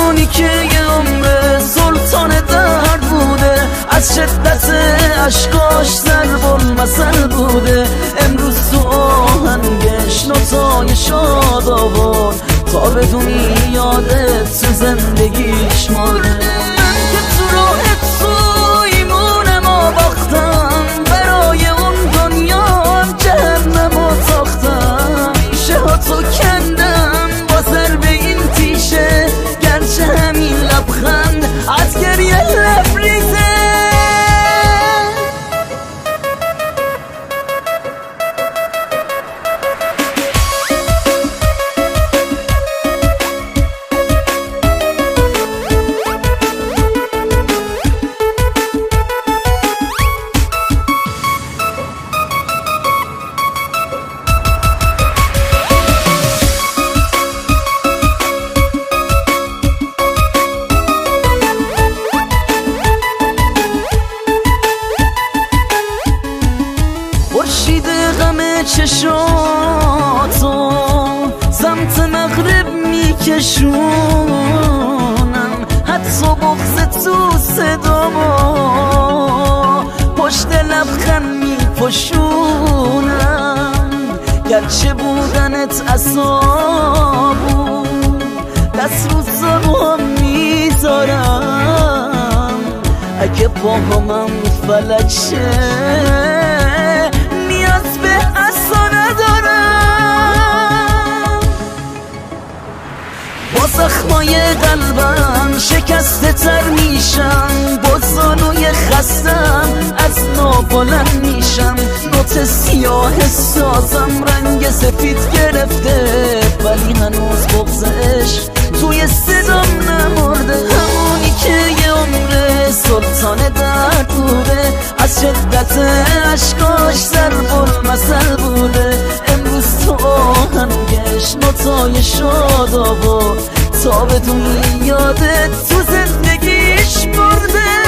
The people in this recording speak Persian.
همونی که یه عمر سلطان درد بوده، از شدت عشقاش ضرب المثل بوده. امروز تو آهنگش نوتای شاد آورد تا بدونی یادت تو زندگیش مرده. من که تو راه تویمونم و باختم، برای اون دنیا هم جهنم و تاختم. ریشه ها تو کندم با ضرب این تیشه، گرچه همین لبخند از گریه لبریزه. خورشید غم چشاتو سمت مغرب میکشونم، حتی بغض تو صدامو پشت لبخند میپشونم. گرچه بودنت عذابو دست رو زبان میذارم، اگه با همم فلک شه نیاز به عصا ندارم. با زخمای قلبم شکسته تر میشم، با زانوی خستم از نابلند میشم. نوت سیاه سازم رنگ سفید گرفته، ولی هنوز بغض عشق توی صدام نمرده. همونی که یه عمر سلطان درد بوده، از شدت عشقاش ضرب المثل بوده. امروز تو آهنگش نوتای شاد آورد تا بدونی یادت تو زندگیش برده.